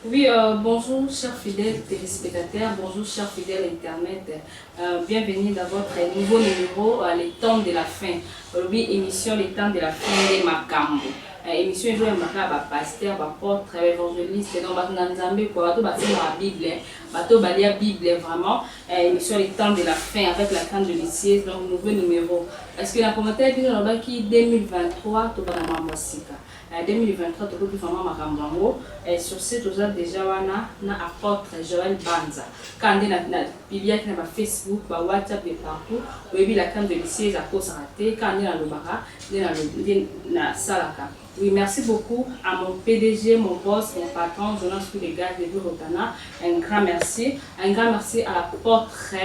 Oui, bonjour chers fidèles téléspectateurs, bonjour chers fidèles Internet. Bienvenue dans votre nouveau numéro, Les temps de la fin. Oui, émission Les temps de la fin de Makambo. Émission jouée à pasteur, apôtre, évangéliste, donc Nzambe, quoi, tout bâti dans la Bible, bateau balia Bible vraiment. Émission Les temps de la fin avec la canne de lycée, donc nouveau numéro. Est-ce que la commentaire dit dans qui 2023, tout va dans ma 2023 tokoki vraiment makambo yango sur ce toza déjà wana na apôtre Joël Banza quand na biblique na Facebook ba WhatsApp de partout oyebi la cam de lycée à cause raté quand na lobaka na salaka. Oui, merci beaucoup à mon PDG, mon boss, mon patron, Jonas Kulega de Rotana. Un grand merci à l'apôtre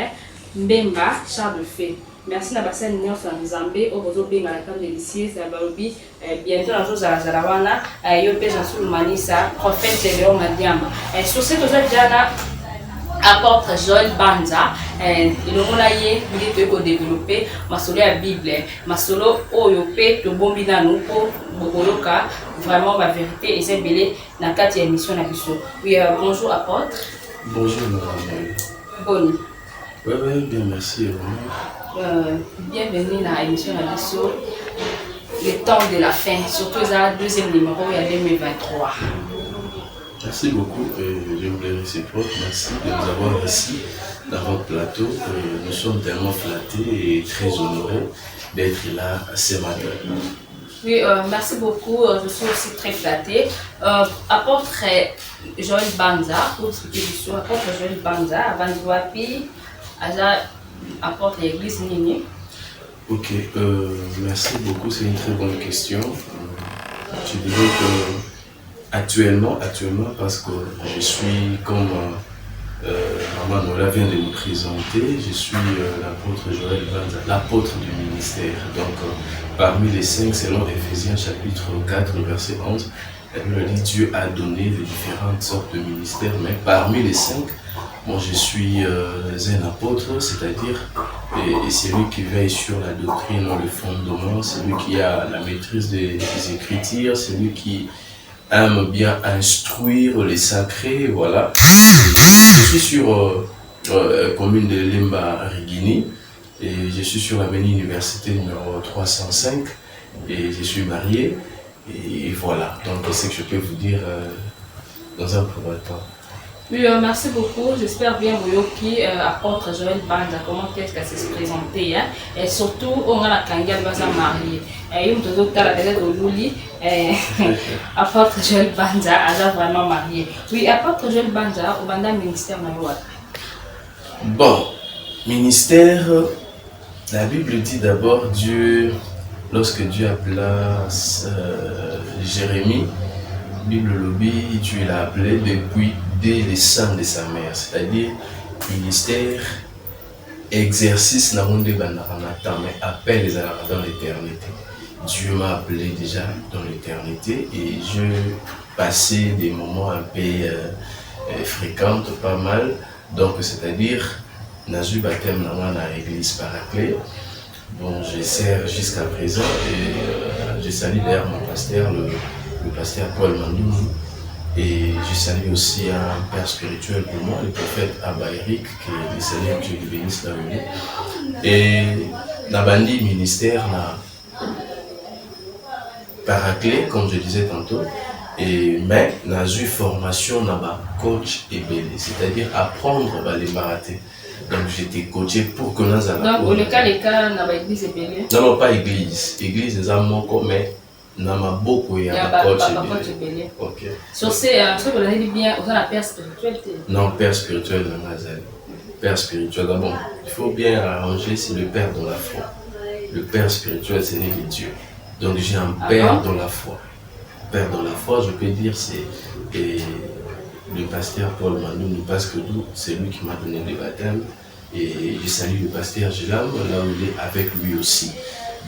Mbemba Charles Fay. Merci na basa nyonso na Nzambe o bozo benga la table délicieuse ya balobi bientôt na jour za wana yo pe Jean Manisa prophète Léon Madiamba sur cette déjà apôtre Joël Banza il omona ye ngite ko développer masolo ya Bible masolo oyo pe to bombi na nuko bokoloka vraiment la vérité et c'est belé na kati ya émission na biso. Oui, bonjour apôtre. Bonjour madame. Bonne. Oui, bien merci. Bienvenue dans l'émission de l'Asso, le temps de la fin, surtout le deuxième numéro, il y a 2023. Merci beaucoup, je voulais réciproque, merci de nous avoir ici dans votre plateau. Nous sommes tellement flattés et très honorés d'être là ce matin. Oui, merci beaucoup, je suis aussi très flattée. Apôtre Joël Banza, pour expliquer l'histoire, apôtre Joël Banza, avant de voir apporte l'église Nini. Ok, merci beaucoup, c'est une très bonne question. Je dirais que actuellement, parce que je suis comme Maman Nola vient de nous présenter, je suis l'apôtre Joël Banza, l'apôtre du ministère. Donc parmi les 5, selon Ephésiens chapitre 4, verset 11, la Bible dit Dieu a donné les différentes sortes de ministères, mais parmi les 5, moi, je suis un apôtre, c'est-à-dire celui qui veille sur la doctrine, le fondement, celui qui a la maîtrise des Écritures, celui qui aime bien instruire les sacrés, voilà. Je suis sur la commune de Lemba Rigini et je suis sur l'avenue Université numéro 305 et je suis marié et voilà. Donc, c'est ce que je peux vous dire dans un premier temps. Oui, merci beaucoup. J'espère bien Boyoki, apôtre Joël Banza, comment est-ce qu'elle s'est présentée. Hein? Et surtout, on a la Kangia va se marier. Et il me dit que la tête de Luli, apôtre Joël Banza, a vraiment marié. Oui, apôtre Joël Banza, au Banda ministère Mayoua. Bon, ministère, la Bible dit d'abord Dieu, lorsque Dieu appela Jérémie, Bible lobby, Dieu l'a appelé depuis dès le sein de sa mère, c'est-à-dire ministère, exercice n'a pas de mais appel dans l'éternité. Dieu m'a appelé déjà dans l'éternité et je passais des moments un peu fréquents, pas mal. Donc c'est-à-dire, Nazu baptême dans l'église Paraclet. Bon, je sers jusqu'à présent et je salue d'ailleurs mon pasteur, le pasteur Paul Mandou. Et je salue aussi un père spirituel pour moi, le prophète Abba Eric, qui est le Seigneur, Dieu lui bénisse la vie. Et dans le ministère, Paraclet, comme je disais tantôt, mais dans une formation, dans coach et belé, c'est-à-dire apprendre les marathés. Donc j'étais coaché pour que nous allions. Donc, le cas, dans l'église et belé. Non, pas église. Église, c'est un mot mais nama beaucoup y a coach belé. Ok. Sur ces, vous avez dit bien, vous avez la père spirituel. Non, père spirituel de Nazareth. Père spirituel, d'abord, il faut bien arranger, c'est le père dans la foi. Le père spirituel, c'est né de Dieu. Donc j'ai un père dans la foi. Père dans la foi, je peux dire, c'est le pasteur Paul Mandou, parce que c'est lui qui m'a donné le baptême. Et je salue le pasteur Gélam, là où il est avec lui aussi.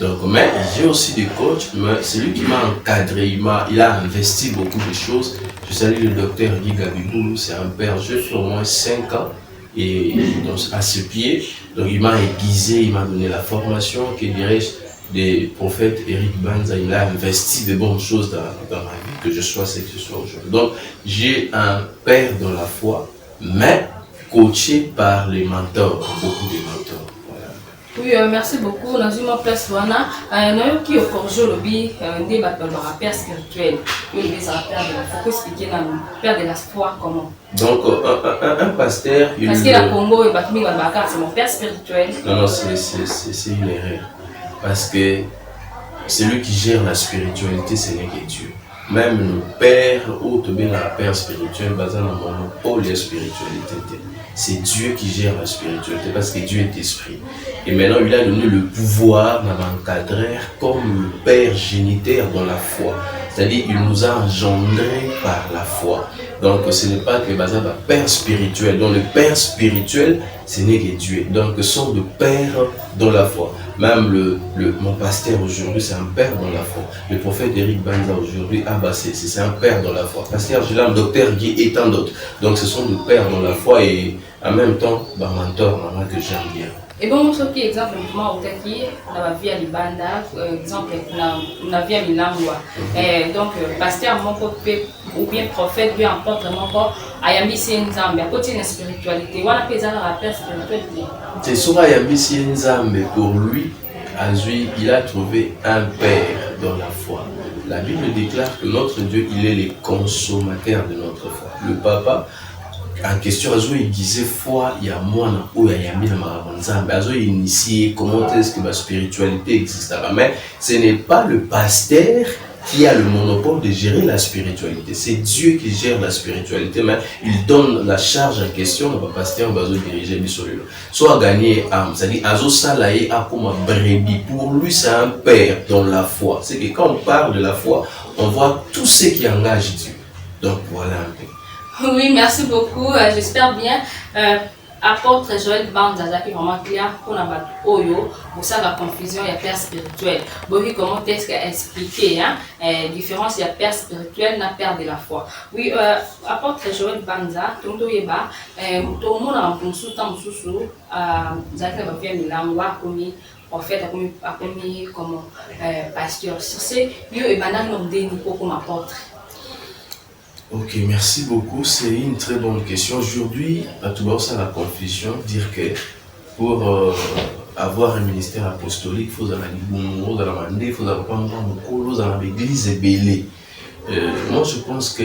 Donc, mais j'ai aussi des coachs, mais c'est lui qui m'a encadré, il a investi beaucoup de choses. Je salue le docteur Guy Gabibou, c'est un père, j'ai fait au moins 5 ans et donc, à ce pied. Donc il m'a aiguisé, il m'a donné la formation, que dirais-je, des prophètes Eric Banza, il a investi de bonnes choses dans ma vie, que je sois ce que je sois aujourd'hui. Donc, j'ai un père dans la foi, mais coaché par les mentors, beaucoup de mentors. Voilà. Oui, merci beaucoup. Dans une place, voilà, qui est aujourd'hui le débat de la père spirituel. Il faut expliquer le père de la foi comment. Donc, un pasteur. Parce que la Congo et c'est mon père spirituel. Non, c'est une erreur. Parce que celui qui gère la spiritualité, ce n'est que Dieu. Même le père, ou bien la père spirituelle, basé dans le monopole de la spiritualité. C'est Dieu qui gère la spiritualité parce que Dieu est esprit. Et maintenant, il a donné le pouvoir dans l'encadrer comme le père géniteur dans la foi. C'est-à-dire, il nous a engendrés par la foi. Donc, ce n'est pas que basé le père spirituel. Donc, le père spirituel, ce n'est que Dieu. Donc, ce sont des pères dans la foi. Même mon pasteur aujourd'hui, c'est un père dans la foi. Le prophète Eric Banza aujourd'hui, c'est un père dans la foi. Pasteur Gilam, docteur Guy et tant d'autres. Donc, ce sont des pères dans la foi et en même temps, mentor, maman que j'aime bien. Et bon, ce qui est exemple, moi, qui dans la vie à Libanda, exemple, dans la vie à Milangwa. Donc, pasteur, mon côté, ou bien prophète, bien apôtre, mon corps, Ayambi, c'est une zambe, à côté de la spiritualité. Voilà, puis ça la paix spiritualité. C'est sur Ayambi, c'est une zambe. Pour lui, Azui, il a trouvé un père dans la foi. La Bible déclare que notre Dieu, il est le consommateur de notre foi. Le papa, en question, il disait foi, il y a moi, il y a mis dans il initié comment est-ce que la spiritualité existe. Mais ce n'est pas le pasteur qui a le monopole de gérer la spiritualité. C'est Dieu qui gère la spiritualité, mais il donne la charge en question au pasteur qui diriger sur lui. Soit gagner âme, c'est-à-dire Azo Salaye a pour ma brebis. Pour lui, c'est un père dans la foi. C'est que quand on parle de la foi, on voit tout ce qui engage Dieu. Donc voilà un peu. Oui, merci beaucoup. J'espère bien. Apôtre Joël Banza, qui est vraiment clair pour Oyo, pour ça la confusion, il y a père spirituel. Bon, comment est-ce qu'à expliquer la différence, il y a père spirituel et père de la foi. Oui, apôtre Joël Banza, tout le monde a un peu sous temps sous Zaki va faire Milangwa comme prophète, comme pasteur. Sur ce, il y a un nom de Nico comme apôtre. Ok, merci beaucoup. C'est une très bonne question. Aujourd'hui, à tout bas, ça la confusion, dire que pour avoir un ministère apostolique, il faut avoir il faut avoir l'église est bêlée. Moi, je pense que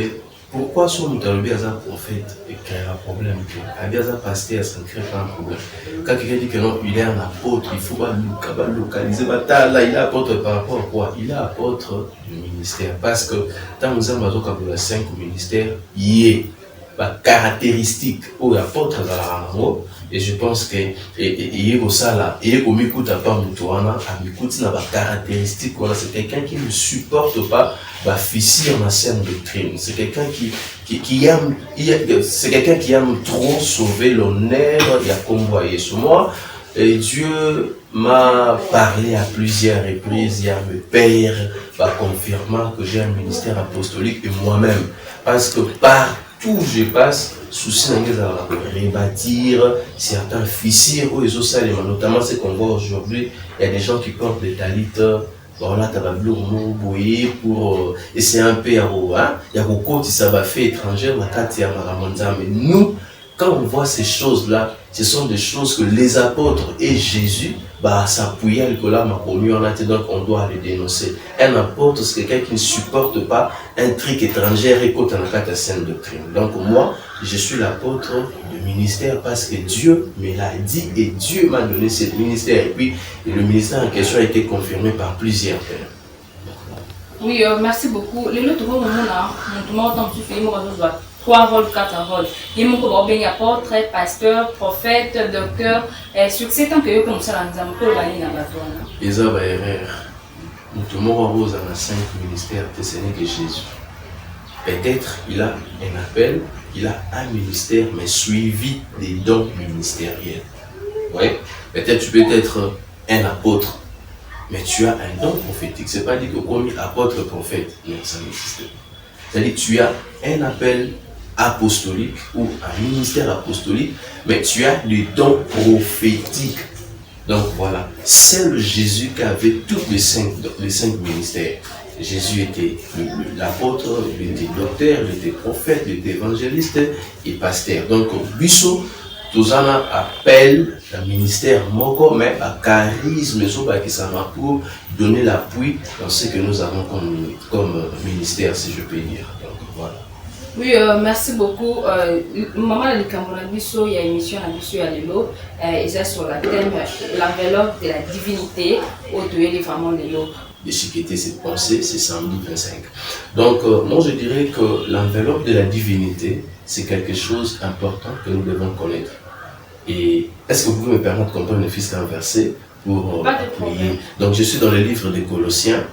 pourquoi son mutalobi a un prophète et qu'il y a un problème, qu'il y a un pasteur, ça ne crée pas un problème. Quand quelqu'un dit que non, il est un apôtre, il faut pas localiser, là, il est apôtre par rapport à quoi? Il est apôtre du ministère. Parce que dans nous avons 5 ministères, il y a des caractéristiques pour l'apôtre dans la rango. Et je pense que il y a ça là, il y a comme écoute à pas mutouana, à m'écouter dans la caractéristique, c'est quelqu'un qui ne supporte pas la fissure dans la scène doctrine. C'est quelqu'un qui aime, c'est quelqu'un qui aime trop sauver l'honneur et la convoyer sur moi. Et Dieu m'a parlé à plusieurs reprises, il y a mes pères, confirmant que j'ai un ministère apostolique et moi-même. Parce que partout où je passe, souci de rebâtir certains fissures, notamment ce qu'on voit aujourd'hui, il y a des gens qui portent des talites. Voilà, tu vas pour essayer un peu, il y a beaucoup qui ça va faire étranger, mais nous, quand on voit ces choses-là, ce sont des choses que les apôtres et Jésus s'appuyaient à l'école, donc on doit les dénoncer. Un apôtre, c'est quelqu'un qui ne supporte pas un truc étranger et côté dans la scène doctrine. Donc moi, je suis l'apôtre du ministère parce que Dieu me l'a dit et Dieu m'a donné ce ministère. Et puis le ministère en question a été confirmé par plusieurs pères. Oui, merci beaucoup. Le tout le monde a 3 rôles, 4 rôles. Il y a bien apôtre, pasteur, prophète, docteur. Sur ces temps que comme ça, nous avons pas gagné dans la toile. Ils ont erreur. Tout le monde a 5 ministères, ce n'est que Jésus. Peut-être il a un appel, il a un ministère, mais suivi des dons ministériels. Ouais. Peut-être tu peux être un apôtre, mais tu as un don prophétique. Ce n'est pas dit que comme apôtre prophète, non, ça n'existe pas. C'est-à-dire que tu as un appel apostolique ou un ministère apostolique, mais tu as des dons prophétiques. Donc voilà, seul Jésus qui avait tous les cinq ministères. Jésus était l'apôtre, il était docteur, il était prophète, il était évangéliste et pasteur. Donc, Bisso, Tozana appelle le ministère Moko, mais à charisme, qui s'en va pour donner l'appui dans ce que nous avons comme ministère, si je peux dire. Donc, voilà. Oui, merci beaucoup. Maman de Cameroun, il y a une émission à Bisso à Lelo, et c'est sur le thème l'enveloppe de la divinité au tuer les femmes de l'eau. De chiqueter cette pensée, c'est 125. Donc, moi je dirais que l'enveloppe de la divinité, c'est quelque chose d'important que nous devons connaître. Et est-ce que vous pouvez me permettre de comprendre le fils d'un verset pour prier? Donc, je suis dans le livre des Colossiens.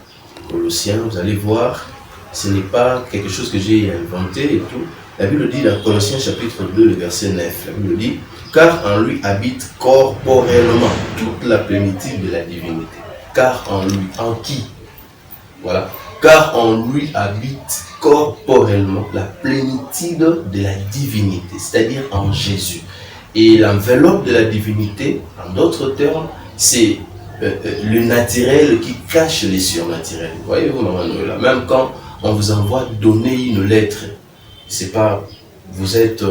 Colossiens, vous allez voir, ce n'est pas quelque chose que j'ai inventé et tout. La Bible dit dans Colossiens chapitre 2, le verset 9, la Bible dit « Car en lui habite corporellement toute la plénitude de la divinité. » Car en lui, en qui? Voilà. Car en lui habite corporellement la plénitude de la divinité, c'est-à-dire en Jésus. Et l'enveloppe de la divinité, en d'autres termes, c'est le naturel qui cache les surnaturels. Voyez-vous, maman Noëlla, même quand on vous envoie donner une lettre, c'est pas, vous êtes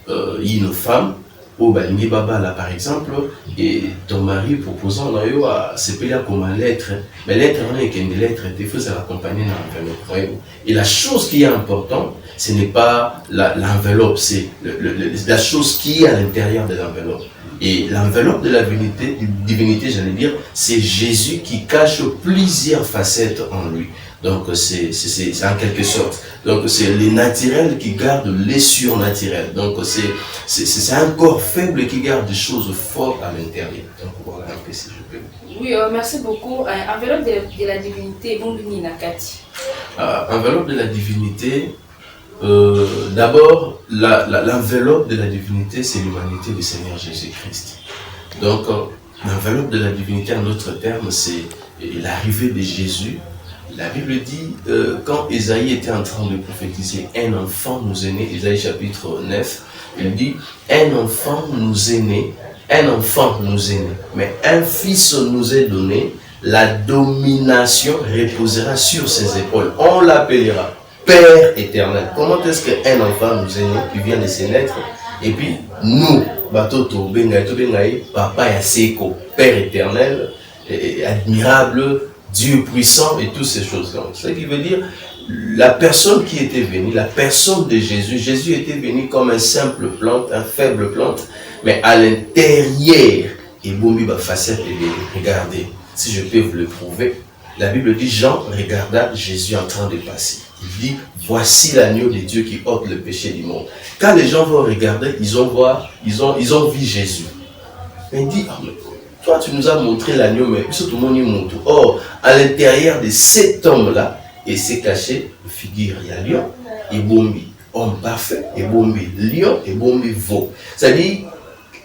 une femme, au Balingi Baba là par exemple, et ton mari proposant d'ailleurs à s'appeler comme une lettre, mais lettre on est qu'une lettre, il faut l'accompagner dans l'enveloppe. Et la chose qui est importante, ce n'est pas l'enveloppe, c'est la chose qui est à l'intérieur de l'enveloppe. Et l'enveloppe de la divinité, j'allais dire, c'est Jésus qui cache plusieurs facettes en lui. Donc c'est en quelque sorte. Donc c'est les naturels qui gardent les surnaturels. Donc c'est un corps faible qui garde des choses fortes à l'intérieur. Donc voilà un peu si je peux. Oui, merci beaucoup. Enveloppe de la divinité, bon Nakati. Enveloppe de la divinité, d'abord l'enveloppe de la divinité, c'est l'humanité du Seigneur Jésus-Christ. Donc l'enveloppe de la divinité, en d'autres termes, c'est l'arrivée de Jésus. La Bible dit, quand Ésaïe était en train de prophétiser, un enfant nous est né, Ésaïe chapitre 9, il dit, un enfant nous est né, mais un fils nous est donné, la domination reposera sur ses épaules. On l'appellera Père éternel. Comment est-ce qu'un enfant nous est né, qui vient de se naître, et puis nous, Batoto, Bengaï, Papa Yaseko, Père éternel, admirable, Dieu puissant et toutes ces choses-là. Ce qui veut dire, la personne qui était venue, la personne de Jésus, Jésus était venu comme un simple plante, un faible plante, mais à l'intérieur, et Bombi va facette et regardez, si je peux vous le prouver, la Bible dit, Jean regarda Jésus en train de passer. Il dit, voici l'agneau de Dieu qui ôte le péché du monde. Quand les gens vont regarder, ils ont vu Jésus. Mais il dit, ah, mais toi, tu nous as montré l'agneau, mais tout le monde y montre. Or, à l'intérieur de cet homme-là, il s'est caché une figure. Il y a lion et bombi. Homme parfait et bombi. Lion et bombi veau. C'est-à-dire,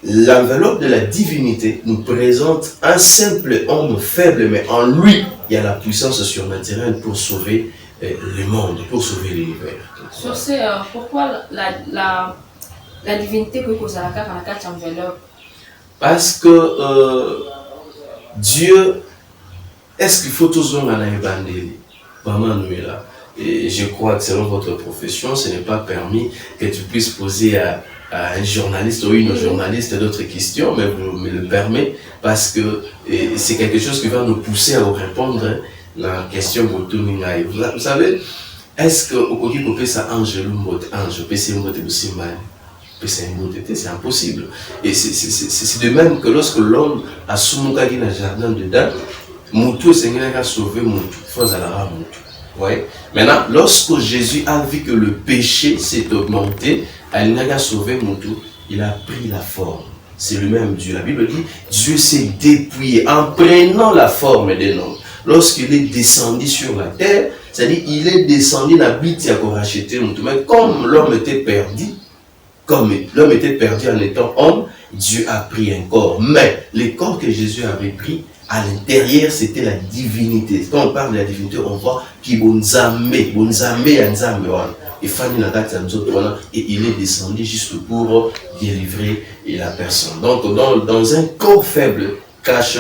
l'enveloppe de la divinité nous présente un simple homme faible, mais en lui, il y a la puissance surnaturelle pour sauver le monde, pour sauver l'univers. Sur ce, pourquoi la divinité peut causer la carte enveloppe? Parce que Dieu, est-ce qu'il faut toujours en évangile? Maman Noëlla. Et je crois que selon votre profession, ce n'est pas permis que tu puisses poser à un journaliste ou une journaliste d'autres questions, mais vous me le permettez parce que c'est quelque chose qui va nous pousser à vous répondre à la question de vous savez, est-ce que au Kogi peut ça ange ange peut c'est c'est impossible. Et c'est de même que lorsque l'homme a soumouka dans le jardin dedans, Moutou Seigneur a sauvé Moutou. Faut aller à Moutou. Ouais. Maintenant, lorsque Jésus a vu que le péché s'est augmenté, il a sauvé Moutou, il a pris la forme. C'est le même Dieu. La Bible dit, Dieu s'est dépouillé en prenant la forme d'un homme. Lorsqu'il est descendu sur la terre, c'est-à-dire il est descendu dans la bite pour racheter Moutou. Mais comme l'homme était perdu, en étant homme, Dieu a pris un corps. Mais le corps que Jésus avait pris, à l'intérieur, c'était la divinité. Quand on parle de la divinité, on voit qu'il et il est descendu juste pour délivrer la personne. Donc, dans un corps faible, cache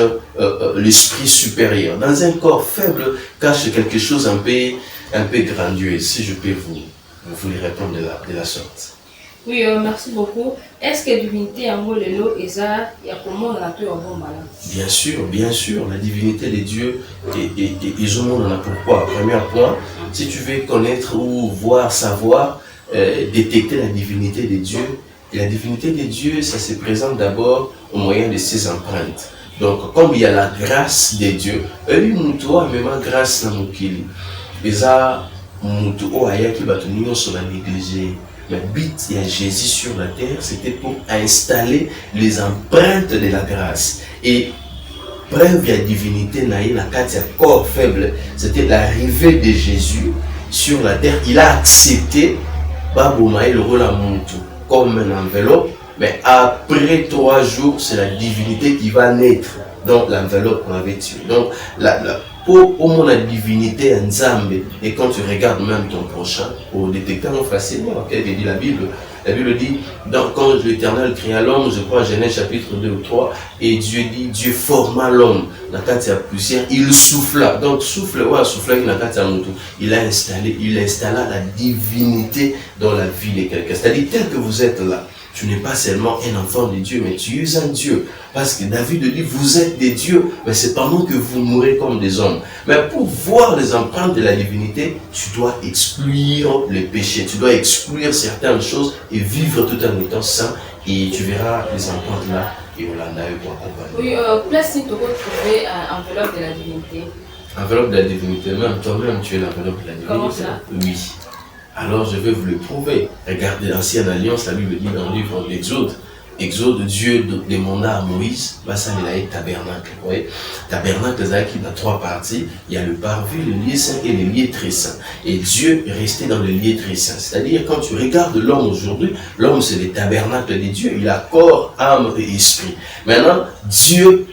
l'esprit supérieur. Dans un corps faible, cache quelque chose un peu grandiose. Si je peux vous y répondre de la sorte. Oui, merci beaucoup. Est-ce que la divinité en Molelo et ça, il y a comment dans la paix au bon malin? Bien sûr, la divinité de Dieu ils ont dans la pourquoi. Premier point, si tu veux connaître ou voir, savoir, détecter la divinité de Dieu, et la divinité de Dieu, ça se présente d'abord au moyen de ses empreintes. Donc, comme il y a la grâce de Dieu, lui, mutuo a même grâce na mukili. Et ça, mutuo aya qui va tenir sur la négligée. Le but de Jésus sur la terre, c'était pour installer les empreintes de la grâce. Et preuve de la divinité, na corps faible, c'était l'arrivée de Jésus sur la terre. Il a accepté le rôle à Muntu comme une enveloppe, mais après 3 jours, c'est la divinité qui va naître dans l'enveloppe qu'on avait tuée. Donc, pour au moins la divinité en Zambé, et quand tu regardes même ton prochain, pour détecter facilement, qu'elle dit la Bible dit, quand l'Éternel créa l'homme, je crois Genèse chapitre 2 ou 3, et Dieu dit, Dieu forma l'homme, dans la poussière, il souffla, donc souffle, il installa la divinité dans la vie de quelqu'un, c'est-à-dire tel que vous êtes là. Tu n'es pas seulement un enfant de Dieu, mais tu es un Dieu. Parce que David dit, vous êtes des dieux, mais c'est pendant que vous mourrez comme des hommes. Mais pour voir les empreintes de la divinité, tu dois exclure les péchés, tu dois exclure certaines choses et vivre tout en étant saint. Et tu verras les empreintes là, et on l'a eu pour accompagner. Oui, place si tu peux trouver enveloppe de la divinité. Enveloppe de la divinité, même toi-même tu es l'enveloppe de la divinité. Comment ça? Oui. Alors je vais vous le prouver. Regardez l'Ancienne Alliance, la Bible dit dans le livre d'Exode. Exode, Dieu demanda à Moïse, ça il a un tabernacle. Vous voyez? Tabernacle, qui dans 3 parties. Il y a le parvis, le lieu saint et le lieu très saint. Et Dieu est resté dans le lieu très saint. C'est-à-dire, quand tu regardes l'homme aujourd'hui, l'homme c'est le tabernacle de Dieu. Il a corps, âme et esprit. Maintenant, Dieu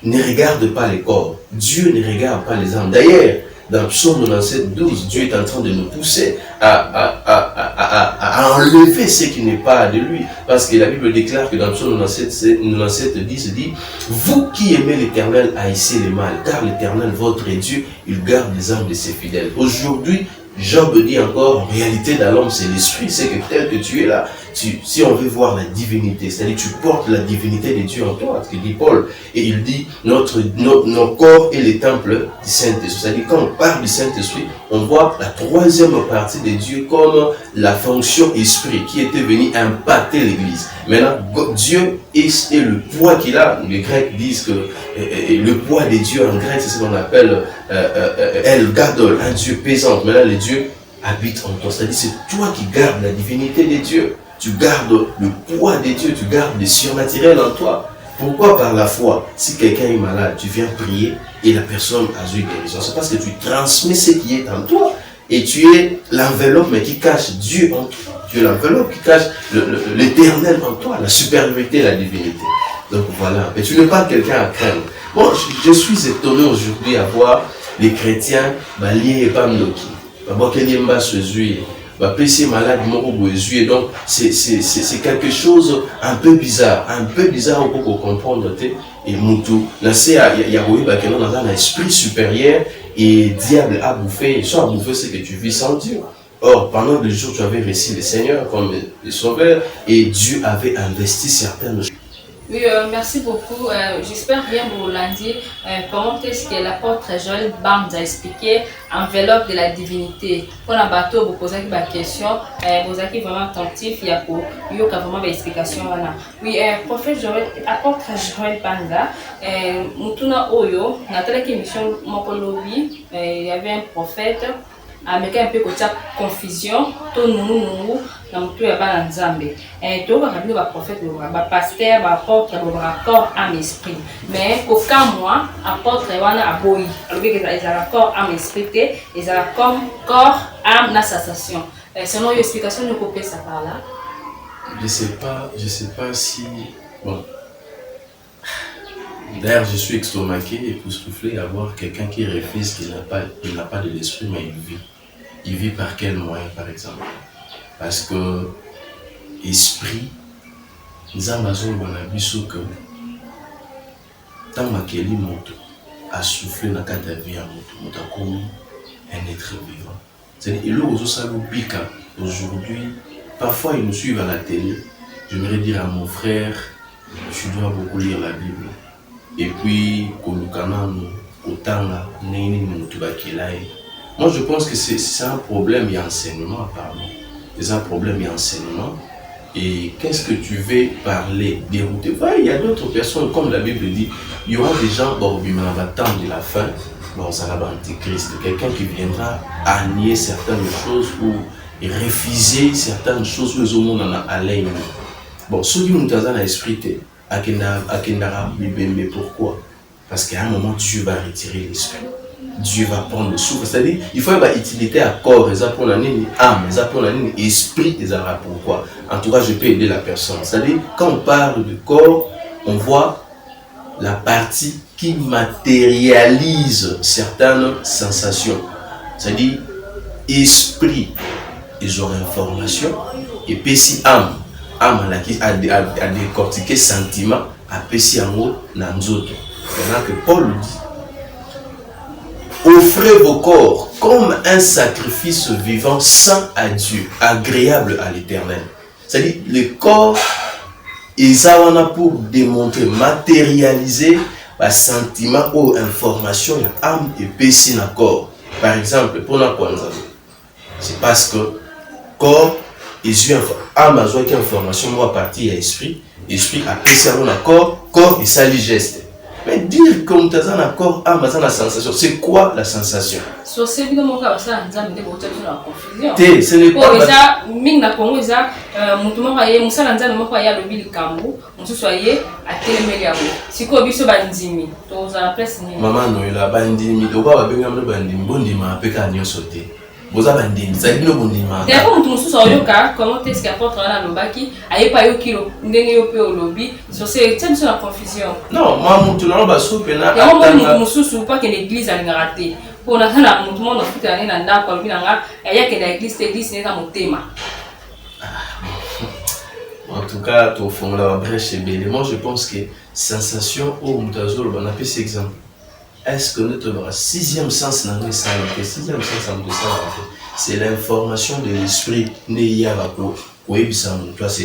ne regarde pas les corps. Dieu ne regarde pas les âmes. D'ailleurs, dans Psaume 97, 12, Dieu est en train de nous pousser à enlever ce qui n'est pas de lui. Parce que la Bible déclare que dans Psaume 97, 10, dit, vous qui aimez l'Éternel, haïssez le mal, car l'Éternel, votre Dieu, il garde les âmes de ses fidèles. Aujourd'hui, Job dit encore, en réalité dans l'homme c'est l'esprit, c'est que tel que tu es là, si on veut voir la divinité, c'est-à-dire tu portes la divinité de Dieu en toi, ce que dit Paul, et il dit, nos corps est le temple du Saint-Esprit, c'est-à-dire quand on parle du Saint-Esprit, on voit la 3e partie de Dieu comme la fonction esprit qui était venu impacter l'église. Maintenant, Dieu est le poids qu'il a, les Grecs disent que le poids de Dieu en grec, c'est ce qu'on appelle El Gadol, un Dieu pesant. Maintenant, le Dieu habite en toi, c'est-à-dire c'est toi qui gardes la divinité de Dieu. Tu gardes le poids de Dieu, tu gardes le surnaturel en toi. Pourquoi par la foi? Si quelqu'un est malade, tu viens prier et la personne a eu guérison. C'est parce que tu transmets ce qui est en toi. Et tu es l'enveloppe mais qui cache Dieu en toi. Tu es l'enveloppe qui cache l'éternel en toi, la supériorité, la divinité. Donc voilà. Mais tu n'es pas quelqu'un à craindre. Bon, je suis étonné aujourd'hui à voir les chrétiens liés et pas mdoki. PC malade, donc c'est quelque chose un peu bizarre pour comprendre. Et Moutou, il y a un esprit supérieur et diable a bouffé, soit bouffer ce que tu vis sans Dieu. Or, pendant 2 jours, tu avais reçu le Seigneur comme le Sauveur et Dieu avait investi certaines choses. Oui, merci beaucoup. J'espère bien vous lundi. Comment est-ce que l'apôtre Joël Bam a expliqué enveloppe de la divinité? Pour un bateau, vous posez une question, vous êtes vraiment attentif, il y a vraiment des explications. Oui, prophète Joël, apôtre Joël Banda, Mutuna Oyo, dans la émission Mokolobi, il y avait un prophète. Avec un peu de confusion, tout le monde a pas Nzambe. Et tout le prophète, le pasteur, l'apôtre, le rapport à l'esprit. Mais au cas moi, apôtre a boy. Alors que les rapports à l'esprit, ils ont comme corps, âme, la sensation. Selon l'explication, nous copions ça par là. Je sais pas si bon. D'ailleurs, je suis estomaqué et époustouflé à voir quelqu'un qui refuse qu'il n'a pas de l'esprit, mais il vit. Il vit par quel moyen, par exemple? Parce que l'esprit, nous avons besoin de que tant makeli moto a soufflé dans la vie à moto a commis un être vivant. C'est-à-dire, il y a aujourd'hui, parfois ils nous suivent à la télé. J'aimerais dire à mon frère, tu dois beaucoup lire la Bible. Et puis, moi je pense que c'est un problème et enseignement apparemment. C'est un problème et enseignement. Et qu'est-ce que tu veux parler, dérouter? Voilà, il y a d'autres personnes, comme la Bible dit, il y aura des gens au temps de la fin, bon, ça va antichrist, quelqu'un qui viendra à nier certaines choses ou refuser certaines choses où le monde en a allé. Bon, ceux qui ont un esprit, mais pourquoi? Parce qu'à un moment, Dieu va retirer l'esprit. Dieu va prendre le souffle. C'est-à-dire, il faut avoir utilité à corps, et ça pour la ligne âme, et ça pour la ligne esprit, et ça pourquoi. En tout cas, je peux aider la personne. C'est-à-dire, quand on parle du corps, on voit la partie qui matérialise certaines sensations. C'est-à-dire, esprit, ils ont information, et puis si âme a décortiqué sentiment, a péci en haut, dans les autres. Maintenant que Paul dit, offrez vos corps comme un sacrifice vivant, saint à Dieu, agréable à l'Éternel. C'est-à-dire, le corps, ils ont pour démontrer, matérialiser les sentiments ou informations, l'âme et péci dans le corps. Par exemple, pour la c'est parce que corps, âme a joué information, moi partie à esprit a péci dans le corps et ça les gestes. Mais dire comme tu as un accord, la sensation, c'est quoi la sensation? Ce n'est pas ça. Ce n'est pas ça. maman noela bandimi oba babenga mno bandimi bondima peka nyonso te. Boza bandimi ça dit no bondima. D'accord, mutu mususu oyoka comment est-ce qu'apporte na lobaki ayepa yo kilo ndenge yo pe olobi so c'est une la confusion. Non, moi mutu na ba soupe na ya mo mutu mususu pas que l'église alingara te. Pour na kana mutu mo na futa na ndako alobi nanga ya ke na église neza motema. En tout cas, tu fond la brèche belle. Moi je pense que sensation au mutazolo on appelle cet exemple. Est-ce que notre sixième sens dans le sixième sens de ça, c'est l'information de l'esprit Neya Bako, où il se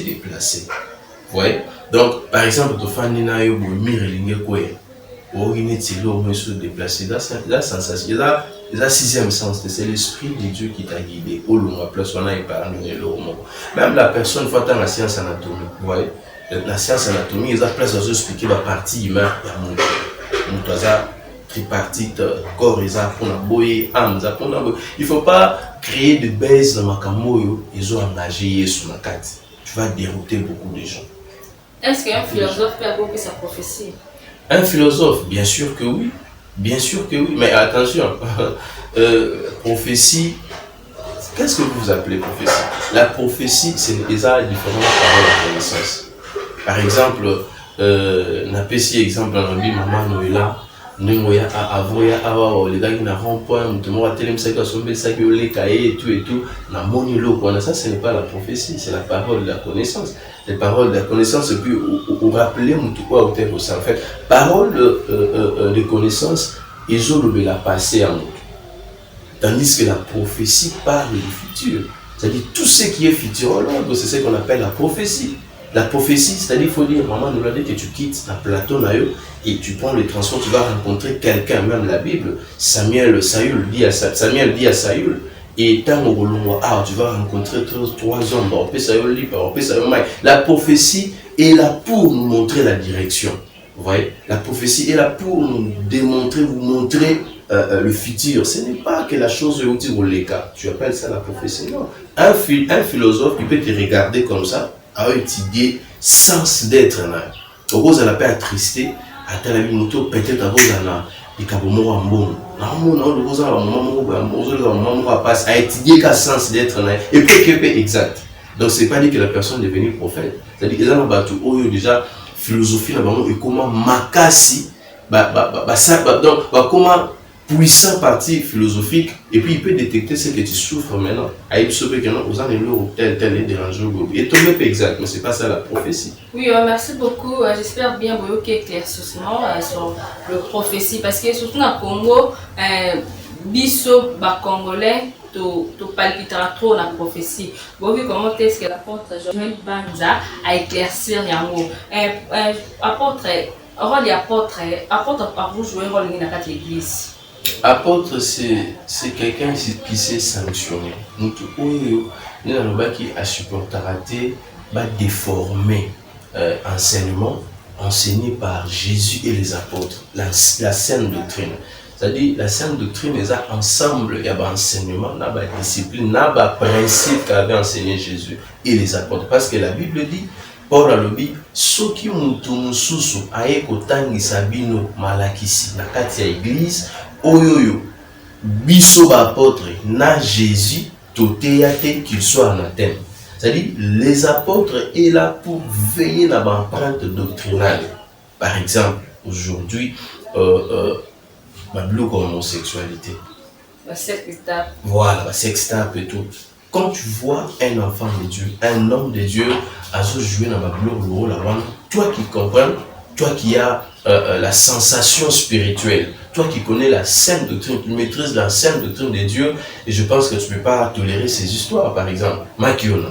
déplacer. Vous voyez? Donc, par exemple, tu fais un inayo ou mirelingue quoi, ou il est se déplacer. La sensation, la sixième sens, c'est l'esprit de Dieu qui t'a guidé. Au long, place on a épargné le roman. Même la personne, faut attendre la science anatomique. Vous voyez? La science anatomique, ils ont place à expliquer la partie humaine. Il y a tripartite, corps, âme, il ne faut pas créer de baisse dans ma camoyo, ils ont engagé sur ma carte. Tu vas dérouter beaucoup de gens. Est-ce qu'un philosophe peut accomplir sa prophétie? Un philosophe, bien sûr que oui. Bien sûr que oui. Mais attention, prophétie, qu'est-ce que vous appelez prophétie? La prophétie, c'est déjà différentes paroles de connaissance. Par exemple, n'a pas si exemple dans la Bible, maman Noëlla. Les gars qui n'ont pas et tout, ça ce n'est pas la prophétie, c'est la parole de la connaissance. Les paroles de la connaissance, et puis vous rappelez quoi au terme ça en fait. Parole de connaissance, ils ont le passé en nous. Tandis que la prophétie parle du futur. C'est-à-dire tout ce qui est futurologue, c'est ce qu'on appelle la prophétie. La prophétie, c'est-à-dire il faut dire, maman nous l'a dit que tu quittes la Platon et tu prends le transport, tu vas rencontrer quelqu'un, même la Bible. Samuel dit à Saül, et tant au long, tu vas rencontrer trois hommes. La prophétie est là pour nous montrer la direction. Vous voyez, la prophétie est là pour nous démontrer, vous montrer le futur. Ce n'est pas que la chose est utile au léka. Tu appelles ça la prophétie. Non. Un philosophe, il peut te regarder comme ça, à étudier sens d'être là. Au cause de la paix attristé, à tel avis moto peut-être à cause de la ikabomo ambon. À étudier quel sens d'être là et puis exact. Donc c'est pas dit que la personne est devenue prophète. C'est-à-dire que là on a déjà philosophie là et comment makasi donc comment puissant partie philosophique, et puis il peut détecter ce que tu souffres maintenant. Et tomber exact, mais c'est pas ça la prophétie. Oui, merci beaucoup. J'espère bien qu'il y ait éclaircissement sur le prophétie, parce que surtout dans le Congo, biso ba congolais to palpitera trop la prophétie. Bon, oui, comment est-ce que l'apôtre Joël Banza a éclaircir yango? Apôtre par vous jouer rôle dans l'église. Apôtre, c'est quelqu'un qui sait sanctionner. Nous qui a supporté va déformer enseignement enseigné par Jésus et les apôtres, la saine doctrine. C'est-à-dire la saine doctrine est ensemble, il y a un enseignement, il y a une discipline, il y a un principe qu'avait enseigné Jésus et les apôtres. Parce que la Bible dit, Paul a dit, ceux qui ont mususu aye kotangisa bino malakisi na kati ya église oyoyo biso ba apôtre na Jésus toteya te qu'il soit anathème. C'est-à-dire les apôtres est là pour veiller à l'empreinte doctrinale. Par exemple, aujourd'hui, la homosexualité. La sextape. Voilà, la sextape et tout. Quand tu vois un enfant de Dieu, un homme de Dieu, à se jouer dans la gloire, toi qui comprends, toi qui as la sensation spirituelle, toi qui connais la sainte doctrine, tu maîtrises la sainte doctrine de Dieu, et je pense que tu ne peux pas tolérer ces histoires. Par exemple, Makiona.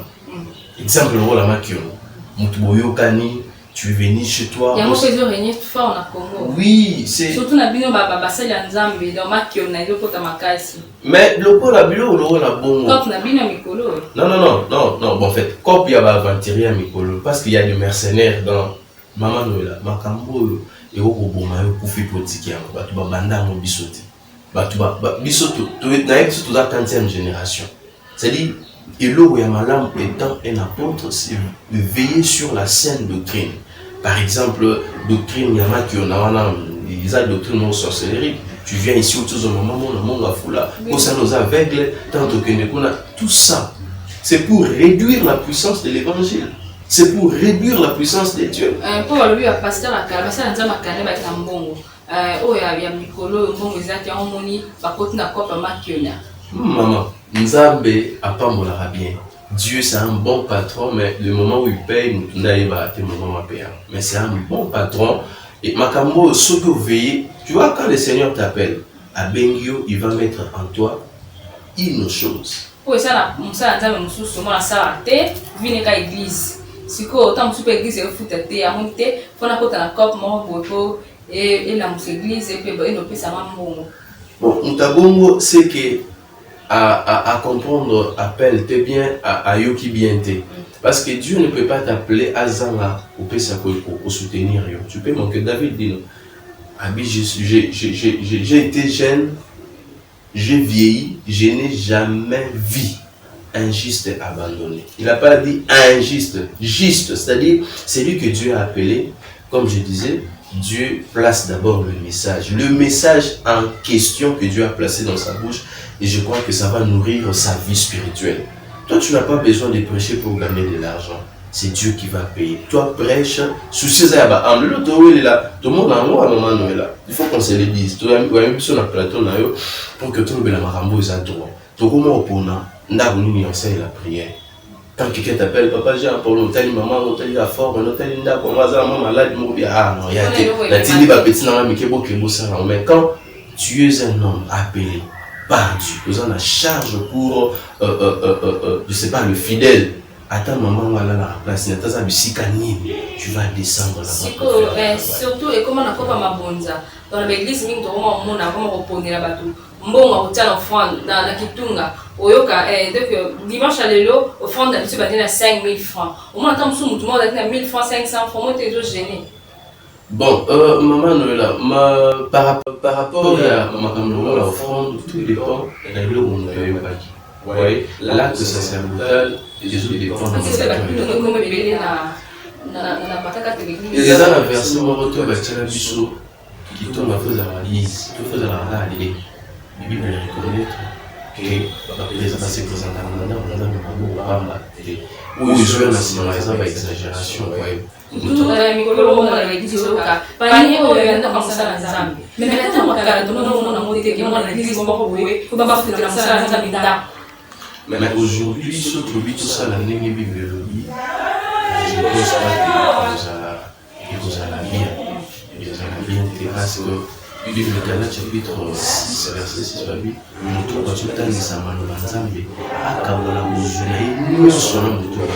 Exemple, le rôle à Makiona. Mutuboyo Kani. Tu es venu chez toi. Il y a beaucoup de régner fort en Congo. Oui, c'est. Surtout na bino ba basali nzambe donc Makiona ilo kota makasi. Mais le pôle à bilo le rôle à bon. Cop na bino mikolo. Non. Bon, en fait, cop il y a ba aventurier à mikolo parce qu'il y a des mercenaires dans Mama Noël, Makambo et au Boma yo kufi politique yango ba tu ba banda mo bisote. Ba tu ba bisoto to na ex toute la 40e génération. C'est-à-dire et là où il y a malam étant un apôtre, c'est de veiller sur la saine doctrine. Par exemple, doctrine Yama qui on a les doctrines non sorcellerie. Tu viens ici autour de moment le monde a foula. Pour ça nous aveugles tant que nous a tout ça. C'est pour réduire la puissance de l'évangile. C'est pour réduire la puissance de Dieu. Pour lui à pasteur à Kalabasa nzama kane ba tambongo. Oh ya mikolo mbongo ezaki en moni ba kotina kopa makiona. Maman, Nzambe apambola bien. Dieu c'est un bon patron, mais le moment où il paye, nous n'avons le moment où il paye. Mais c'est un bon patron. Et Makambo, ce que vous veillez, tu vois, quand le Seigneur t'appelle, à Bengio, il va mettre en toi une chose. Oui, ça, ça, ça, vini ka église. Si ko tant super église e futa te a monter, fona kota na cop mo boto et la église et puis no pesa mambo. Bon, Ntabongo c'est que à comprendre, appelle t'es bien à Yoki bien t'es. Parce que Dieu ne peut pas t'appeler à Zanga pour soutenir. Tu peux manquer. David dit non. J'ai été jeune, j'ai vieilli, je n'ai jamais vu un juste abandonné. Il n'a pas dit injuste, juste, c'est-à-dire c'est lui que Dieu a appelé, comme je disais. Dieu place d'abord le message en question que Dieu a placé dans sa bouche, et je crois que ça va nourrir sa vie spirituelle. Toi, tu n'as pas besoin de prêcher pour gagner de l'argent. C'est Dieu qui va payer. Toi, prêche. Souci ça va. En le temps il est là. Tout le monde a un moment là. Il faut qu'on se le dise. Tu as mis sur la plateau pour que tout le monde ait la marambo et droit. Tout le monde opposant. N'a ni enseigne la prière. Quand quelqu'un t'appelle, papa, j'ai un problème, t'as dit maman, t'as dit la forme, t'as dit nda, comment ça, maman malade, ah non, il y a la télé va petit dans la mikebo qui est ça. Mais quand tu es un homme appelé par Dieu, vous en a charge pour, je sais pas, le fidèle. Attends, maman, voilà la place, tu vas descendre là-bas. Surtout, et comment on a pas ma bonza. Dans l'église, on a vraiment reposé là-bas. Mbongo kutana offrande na kitunga oyoka donc dimanche à l'élo offrande d'habitude va donner 5000 francs au moins tant tout le monde a donné 1000 francs 500 francs moi t'es gêné. Bon maman Noëlla par rapport à maman l'offrande tout dépend de l'eau où nous avons pas oui l'acte sacerdotal et les autres dépendent de les a la version retour va tirer biso qui tombe à faire la lise tout faire la réalité. La Bible reconnaître que se présente à mon ou je vais nationaliser par exagération. Mais aujourd'hui, ce que tout ça, la ligne bibliologie, je pense pas que vous allez bien, parce que Bible Galate chapitre 6, verset 6, nous trouvons tout un examen de l'ensemble, à Kawana Mouzounaï, nous sommes de tout le.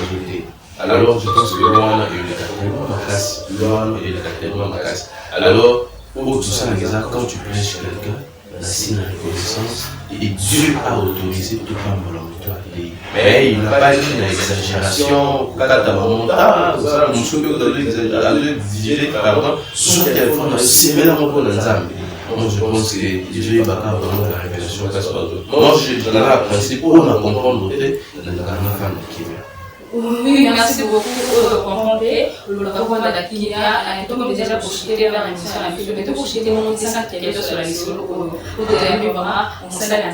Alors, je pense que Loana est le caractère ma casse. Loana est le caractère ma casse. Alors, pour tout ça, quand tu prêches quelqu'un, la signe de reconnaissance, et Dieu a autorisé tout le monde à aller. Mais il n'a pas dit une exagération, quand tu as monté, nous sommes exagérés, pardon, sur quelle forme, c'est maintenant pour les âmes. Moi, je pense que Dieu va pas vraiment la révélation. Moi, je donne la principe pour comprendre le Oui, merci beaucoup pour comprendre. Le rapport de la Kinia, donc déjà pour chuter vers l'émission, mais tout pour chuter mon petit sac qui est sur la mission. Pour donner vraiment, on s'est à la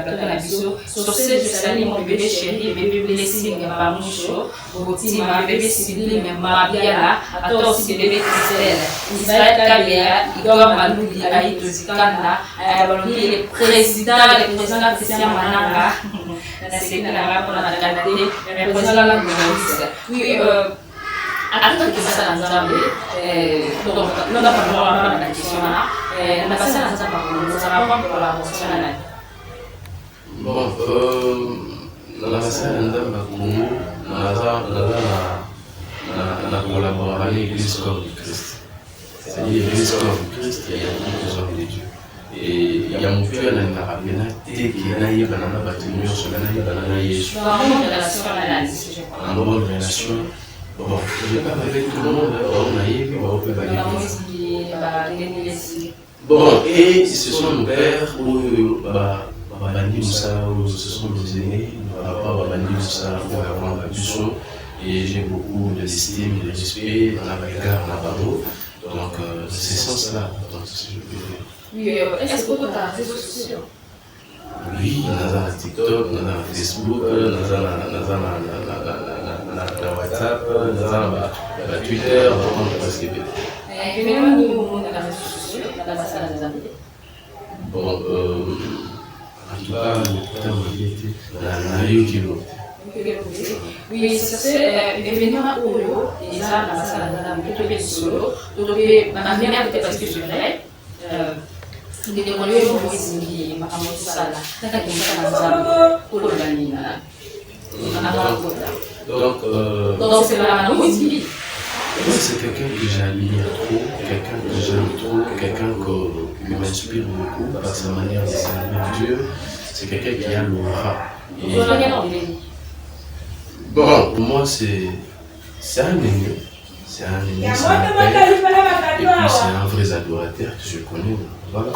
plateau la mission. Sur ce, je salue mon bébé chéri, bébé blessé, mais pas mon chaud. Boti, ma bébé civil, mais ma biala, à toi aussi bébé Christelle. Israël Kabia, Igor Maloudi, Aïd Zikanda, il est président Christian Mananga. C'est la pour la Canadie, mais président la oui, après que ça nous a donc nous avons parlé de la question là, on a passé à nous avons pour la motion là. Bon, dans la salle de Congo, on a collaboré avec l'Église Corps du Christ. C'est-à-dire l'Église Corps du Christ, il y a quelques hommes de Dieu. Et il y a mon père qui a rappelé qui a eu un bâtiment sur la Yesu. Une bonne relation. Bon, je parle avec tout le monde, on a eu, on peut bon, et ce sont nos pères où ce sont nos aînés, et j'ai beaucoup d'estime et de respect dans la regard, dans la parole. Donc, c'est ce sens-là, si je peux dire. Oui, est-ce que tu as des réseaux sociaux? Oui, nous avons TikTok, nous avons Facebook, nous avons WhatsApp, nous avons Twitter, nous avons presque tout. Et maintenant, nous avons des réseaux sociaux, nous avons des amis. Bon, en tout cas, le terme était oui, c'est événement où il y a la salle de solo, donc ma mère était parce que je l'ai. Donc, c'est la c'est quelqu'un que j'admire trop, quelqu'un que j'aime trop, quelqu'un qui m'inspire beaucoup par sa manière de servir Dieu. C'est quelqu'un qui a l'aura. Bon, pour moi, c'est un aîné. C'est un aîné, c'est un père. Et puis, c'est un vrai adorateur que je connais. Voilà.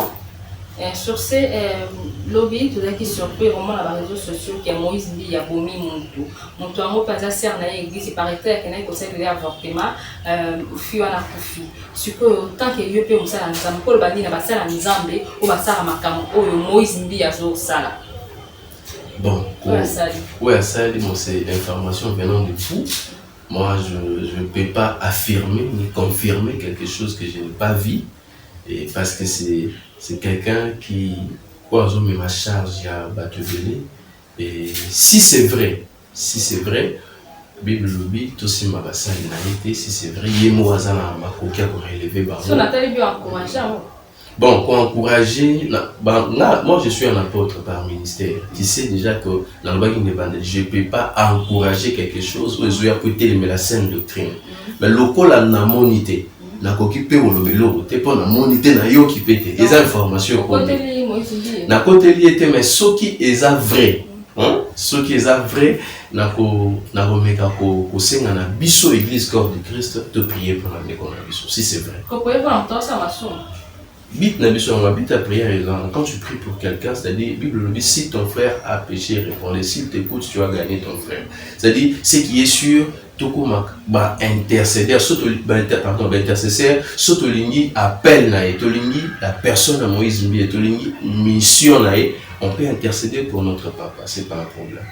Sur ces lobbies, tout qui surpris vraiment dans les réseaux sociaux, qui est Moïse Mbi Yabomi Muntu. Muntu en pas à servir dans l'église, il paraîtrait qu'il y a un conseil de l'avortement, fut à la profit. Ce que tant qu'il y a eu un sala nzambe, Paul Bani n'a pas sala nzambe, ou pas sala makamo, ou Moïse Mbi Yazo sala. Bon, ouais, ça, bon, c'est l'information venant de vous. Moi, je ne peux pas affirmer ni confirmer quelque chose que je n'ai pas vu, et parce que c'est quelqu'un qui, quoi, je ma charge à battre et si c'est vrai, Bible lobby, tout ce ma bassa inalité, si c'est vrai, il y a moi à ma coquille pour relever barreau. Si on a tellement bien encouragé, bon, pour encourager, moi je suis un apôtre par ministère. Tu sais déjà que dans le bagage de je ne peux pas encourager quelque chose où je vais apporter la saine doctrine. Mais le col a une monité. Na koki pe wolobelo te po na monité na yo ki pete les informations ko na côté li était mais ce qui est vrai ce qui est vrai na meka ko senga na biso église corps du Christ te prier pour la décon na biso si c'est vrai ko prier pour entendre ça maçon bit na biso on bit à prière quand tu pries pour quelqu'un c'est-à-dire Bible nous dit si ton frère a péché réponds s'il t'écoute tu vas gagner ton frère c'est-à-dire ce qui est sûr intercédeur, intercesseur, Sotolingi appelle la personne à Moïse Mbi, Sotolingi mission on peut intercéder pour notre papa, c'est pas un problème.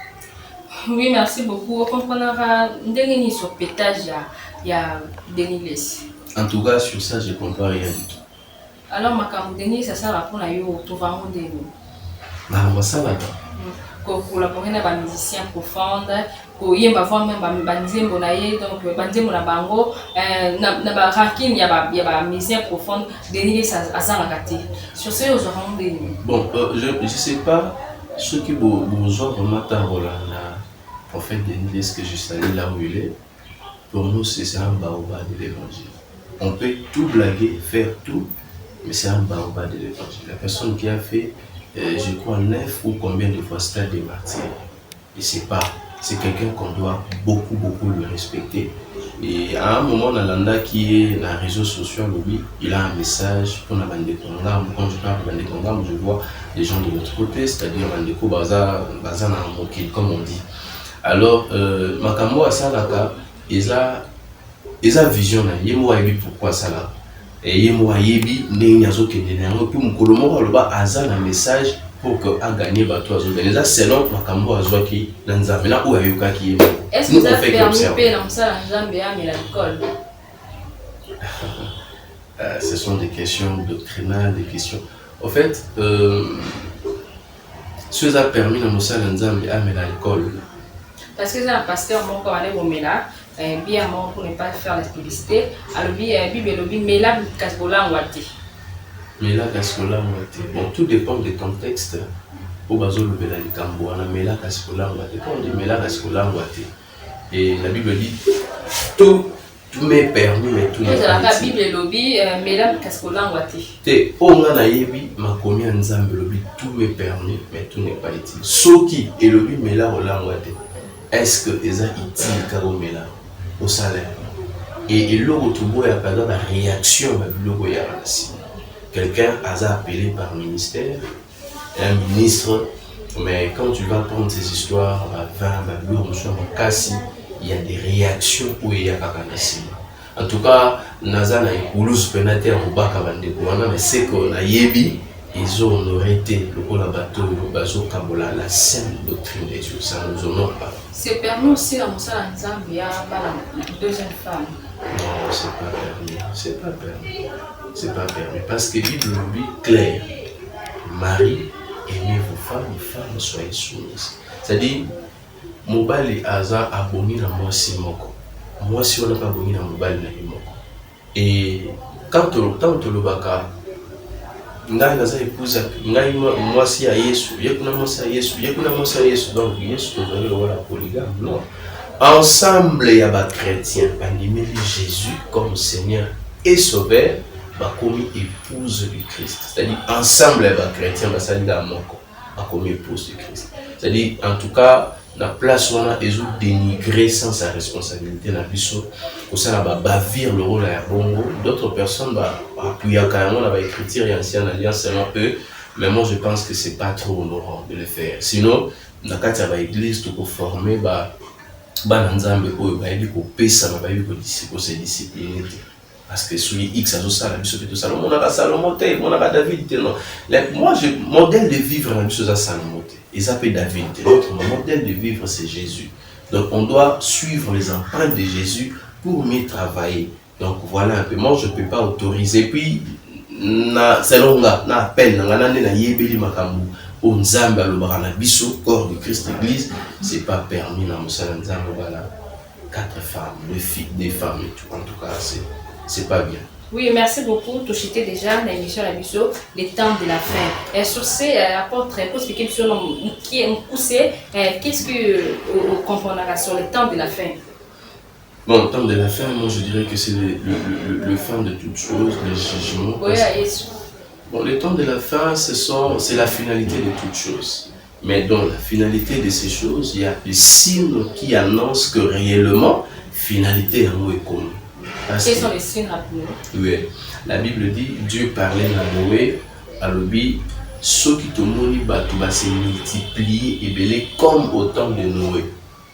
Oui, merci beaucoup. On comprendra dernier sur pétage il y a Denis. En tout cas, sur ça, je ne comprends rien du tout. Alors, ma Denis, ça sert à pour la yo, tout va en Denis. Non, ça va. Pour collaborer avec des musiciens profonds, pour y avoir même banzembo na ye, donc banzembo na bango, na ba ranking il y a ba musiciens profonds, Denis ça a gâté. Sur ce, aux aurons Denis. Bon, je sais pas ce qui vous vraiment ta rôle là. Prophète Denis, que je salue là où il est, pour nous c'est un baobab de l'évangile. On peut tout blaguer, faire tout, mais c'est un baobab de l'évangile. La personne qui a fait, je crois, 9 ou combien de fois stade des martyrs, et c'est quelqu'un qu'on doit beaucoup le respecter. Et à un moment, Nalanda qui est dans les réseaux sociaux, il a un message pour la bande de Kongam. Quand je parle de bande de Kongam, je vois les gens de l'autre côté, c'est-à-dire Bandeko Baza Namokil, comme on dit. Alors, Makambo à Salaka, ils ont vision, ils ont vu pourquoi ça là. Et ils ont vu qu'ils ont un message pour que a gagné bateau à Zobeneza, selon Makambo à Zoaki, Nanzamena ou Ayuka qui est. Est-ce que vous avez permis de faire l'alcool? Ce sont des questions doctrinales, des questions. En fait, ce qui a permis de faire l'alcool. Parce que c'est un pasteur, mon corps au Mela, bien pour ne pas faire la publicité. Alors, Bible, Mela Kasbola Wati. Mela Kasbola Wati. Bon, tout dépend des contextes. Au bazo le Bela du Cambo, on a Mela Kasbola Wati. Quand on dit Mela Kasbola Wati, et la Bible dit tout m'est permis, mais tout n'est pas utile. La Bible lobby, Mela Kasbola Wati. Te Ongana Yebi, ma commis en Zambe lobby, tout m'est permis, mais tout n'est pas utile. Soki et lobby Mela Wati. Est-ce que c'est utile Karomela au salaire? Et le retour à la réaction quelqu'un a appelé par ministère, un ministre, mais quand tu vas prendre ces histoires à 20, il y a des réactions où il y a Kakanassi. En tout cas, Nazana et Koulouz Penater ou Bakabandekouana, mais c'est qu'on a Yebi. Ils ont été le bateau, le bateau Kabola, la sainte doctrine de Dieu, ça ne nous honore pas. C'est permis aussi à Moussa Nzambia, la deuxième femme. Non, c'est pas permis, c'est pas permis. C'est pas permis. Parce que Bible lui clair, Marie, aimez vos femmes soyez soumises. C'est-à-dire, Mobali Aza abonné dans moi si moko. Moi si on n'a pas abonné dans Mobali na moko. Et quand on le baka, ngai naza épousa ngai mwasi ya Yesu yekuna mwasi ya Yesu yekuna mwasi ya Yesu donc Yesu tozali wala polygame non ensemble ya ba chrétiens bandimeli Jésus comme Seigneur et Sauveur bakomi épouse du Christ, c'est-à-dire ensemble ya ba chrétiens basali da moko bakomi épouse du Christ, c'est-à-dire en tout cas la place où on a dénigré sans sa responsabilité na biso au sein de bavir le rôle à Bongo. D'autres personnes appuyer carrément la écriture et ancienne alliance selon eux, mais moi je pense que c'est pas trop honorant de le faire. Sinon dans la carte l'église tout pour former nzambe ko ba yeli ko pesa ba yeli ko discipliner parce que celui X a tout ça la biso tout ça on a Salomon on a David non moi je modèle de vivre la chose à Salomon. Ils s'appellent David. Notre modèle de vivre, c'est Jésus. Donc, on doit suivre les empreintes de Jésus pour mieux travailler. Donc, voilà un peu. Moi, je ne peux pas autoriser. Puis, selon l'appel, au Nzamba, le Baranabiso, corps du Christ Église, ce n'est pas permis dans Moussa Nzamba. Voilà. 4 femmes, 2 filles, des femmes et tout. En tout cas, c'est pas bien. Oui, merci beaucoup. Tu citais déjà l'émission La Bisso, les temps de la fin. Et sur ces apôtres, pour expliquer sur qui est poussé, qu'est-ce que vous comprenez sur les temps de la fin? Bon, le temps de la fin, moi je dirais que c'est le fin de toutes choses, le jugement. Oui, bon, le temps de la fin, c'est la finalité de toutes choses. Mais dans la finalité de ces choses, il y a des signes qui annoncent que réellement, finalité en est connue. Quels sont les signes rapidement? Oui, la Bible dit Dieu parlait à Noé, à l'obi, ceux qui te monient, se multiplient et belé comme au temps de Noé.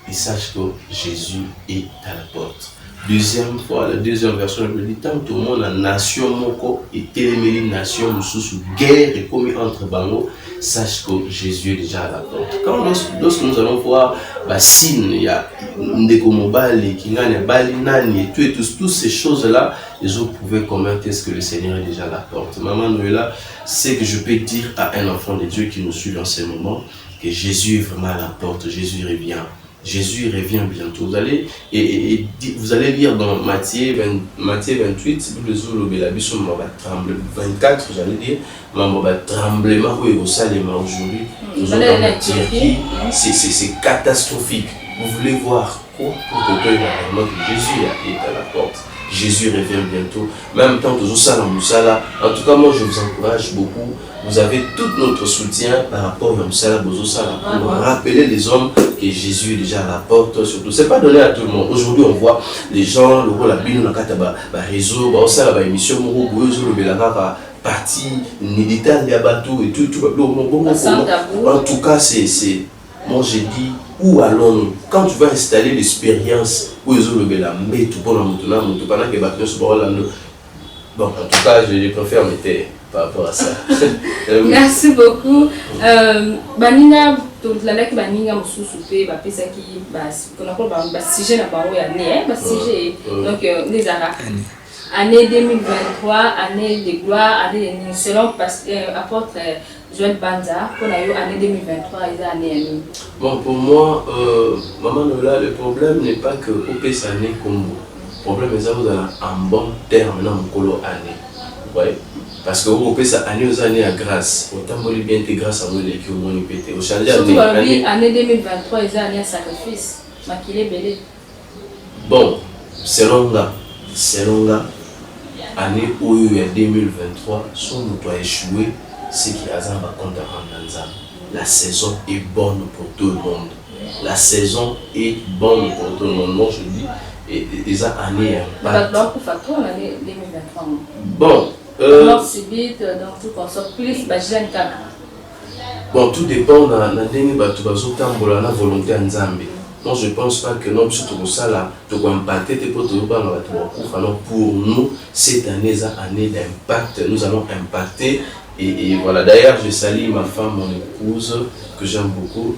et sache que Jésus est à la porte. Deuxième fois, la deuxième version, elle dit tant tout le monde, la nation moko et télémélie nation sous guerre et commis entre bango, sache que Jésus est déjà à la porte. Quand lorsque nous allons voir Bassine, il y a Ndekomobali, Kingane, Bali, Nani et toutes ces choses-là, les autres pouvaient commenter ce que le Seigneur est déjà à la porte. Maman Noëlla, c'est que je peux dire à un enfant de Dieu qui nous suit dans ces moments que Jésus est vraiment à la porte, Jésus revient. Jésus revient bientôt. Vous allez lire dans Matthieu 28, 24, j'allais dire, tremblement au Salem aujourd'hui. C'est catastrophique. Vous voulez voir quoi pour que Jésus est à la porte. Jésus revient bientôt. Même temps que en tout cas, moi je vous encourage beaucoup. Vous avez tout notre soutien par rapport à Moussala Bozosala pour rappeler les hommes que Jésus est déjà à la porte. Surtout, c'est pas donné à tout le monde. Aujourd'hui, on voit les gens, le rôle la bine, la réseau, la émission, la partie militaire, et tout. En tout cas, moi j'ai dit, où allons-nous? Quand tu vas installer l'expérience, où ils ont la mettre pour la moto, bon, en tout cas, je préfère mettre par rapport à ça. Merci beaucoup. Banina, toute la lek banina musu soupe, ba pesa ki ba sujet na bango ya né, ba sujet donc les arabes. Année 2023, année de gloire, année selon apôtre Joël Banza, pour l'année 2023, ils ont année. Bon, pour moi, Maman Noëlla, le problème n'est pas que OP ça année comme vous. Le problème est que vous avez un bon terme dans mon colo année. Ouais. Parce que vous OP ça année aux années à grâce. Autant vous bien été grâce à vous les qui au moins pété. Surtout année 2023, ils ont année à sacrifice. Maquillé belé. Bon, selon là, année où il y a 2023, si on doit échouer, c'est qu'il y a un compte à rendre. La saison est bonne pour tout le monde. La saison est bonne pour tout le monde. Moi, je dis, et les années impact. L'année 2023. Bon. Bon, tout dépend de la volonté de Nzambe. Moi, je ne pense pas que nous sommes ça là, pour nous, cette année est une année d'impact. Nous allons impacter. Et voilà, d'ailleurs, je salue ma femme, mon épouse, que j'aime beaucoup,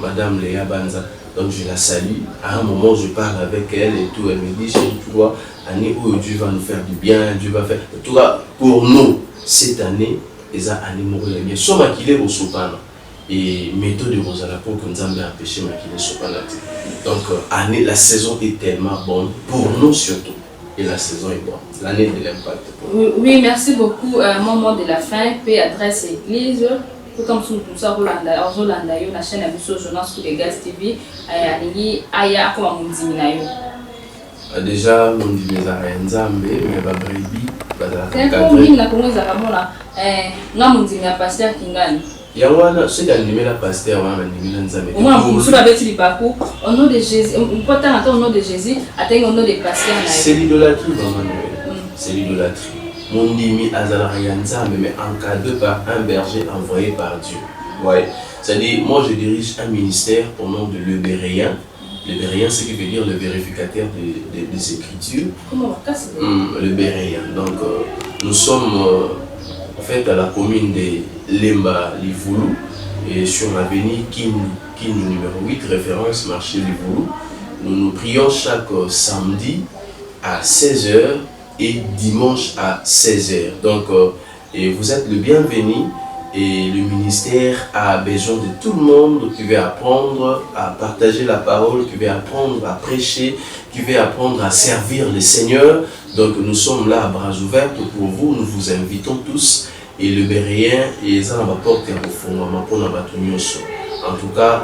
Madame Léa Banza. Donc, je la salue. À un moment, je parle avec elle et tout. Elle me dit, chérie, tu vois, année où Dieu va nous faire du bien, Dieu va faire. En tout cas, pour nous, cette année, les années mourir bien. Soit maquillé au sopana. Et méthode de Rosala pour que nous ayons empêché maquillé sopana. Donc, année, la saison est tellement bonne, pour nous surtout. Et la saison est bonne. L'année de l'impact. Oui, merci beaucoup. Moment de la fin, paix, adresse église. Comme tout ça, Rolanda, la chaîne a vu sur Jonas pour les Gaz TV. Aya, comment on dit déjà, on dit les Nzambe, mais pas Bribi. C'est comme il n'a pas là. Non, on dit pasteur Kingani. Il y a un seul animé la pasteur, on a animé Nzambe. Au moins, vous savez, tu dis pas au nom de Jésus. Pourtant, attends, au nom de Jésus, attends, au nom des pasteurs. C'est l'idolâtrie, Maman Noëlla. C'est l'idolâtrie. Mon dimi Azalaya Nzambe, mais encadré par un berger envoyé par Dieu. Ouais. C'est-à-dire, moi je dirige un ministère au nom de l'Ebéréen. L'Ebéréen, c'est ce qui veut dire le vérificateur des Écritures. Comment on casse L'Ebéréen. Donc, nous sommes en fait à la commune de Lemba Livoulou et sur l'avenue Kin numéro 8, référence marché Livoulou. Nous prions chaque samedi à 16h. Et dimanche à 16h. Donc, et vous êtes le bienvenu et le ministère a besoin de tout le monde qui veut apprendre à partager la parole, qui veut apprendre à prêcher, qui veut apprendre à servir le Seigneur. Donc, nous sommes là à bras ouverts pour vous. Nous vous invitons tous. Et le Béréen, et ça va porter au fond, en tout cas,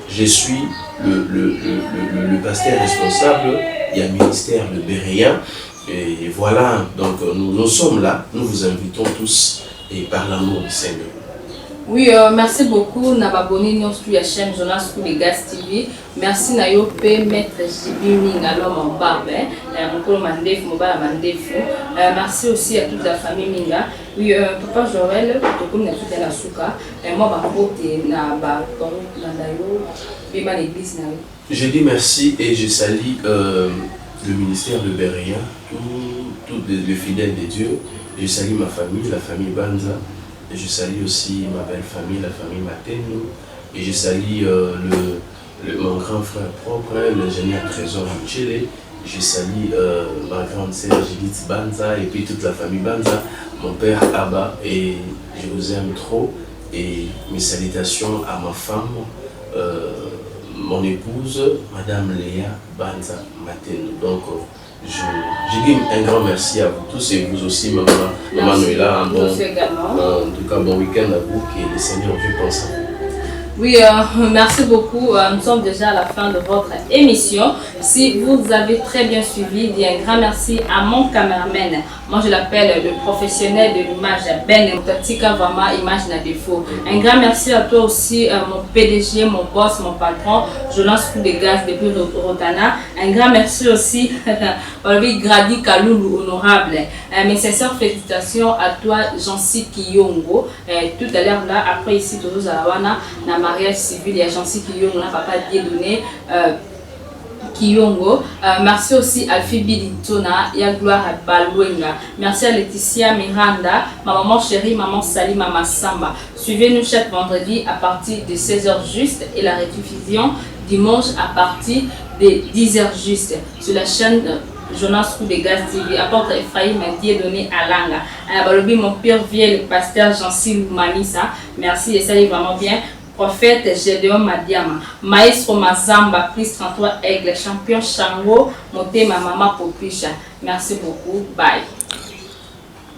je suis le pasteur responsable. Il y a le ministère le Béréen. Et voilà, donc nous sommes là, nous vous invitons tous et par l'amour du Seigneur. Oui, merci beaucoup. N'a abonné nous sur la chaîne Jonas pour les Gaz TV. Merci na yo pe maître Jibini l'homme en barbe, mon mandef, mon bar mandef. Merci aussi à toute la famille Minga. Oui, papa Joël, comme na tout la souka. Moi ba porte na ba dans la yo, be ba l'église na yo. Je dis merci et je salue le ministère de Beria, tous les fidèles de Dieu. Je salue ma famille, la famille Banza. Je salue aussi ma belle famille, la famille Mateno. Et je salue mon grand frère propre, l'ingénieur Trésor Michele. Je salue ma grande sœur Judith Banza et puis toute la famille Banza, mon père Abba, et je vous aime trop. Et mes salutations à ma femme, mon épouse, Madame Léa Banza Mateno. Donc, je dis un grand merci à vous tous et vous aussi, Maman Noëlla. En tout cas, bon week-end à vous, que le Seigneur Dieu pense à vous. Oui, merci beaucoup. Nous sommes déjà à la fin de votre émission. Si vous avez très bien suivi, je dis un grand merci à mon caméraman. Moi, je l'appelle le professionnel de l'image, Ben Tika vraiment image n'a défaut. Un grand merci à toi aussi, mon PDG, mon boss, mon patron, Jonas Coup de Gaz depuis Rotana. Un grand merci aussi, Grady Kaloulou, honorable. Mes sincères félicitations à toi, Jancy Kiyongo. Tout à l'heure, là, après ici, toujours à Lawana, na mariage civil, il y a Jancy Kiyongo, on n'a pas Dieudonné. Kiyongo. Merci aussi à Phoebe Litona et à Gloire à Balouenga. Merci à Laetitia Miranda, ma maman chérie, maman Sali, maman Samba. Suivez-nous chaque vendredi à partir de 16h juste et la rediffusion dimanche à partir de 10h juste sur la chaîne Jonas Coup de Gaz TV. Apôtre Ephraim Dieudonné Alanga. Balobi mon père vieux, le pasteur Jancy Manissa. Merci et ça est vraiment bien. Prophète Gédéon Madiama, Maestro Mazamba, Prise 33 Aigle, champion Chango, Motema Mama Popisha. Merci beaucoup. Bye.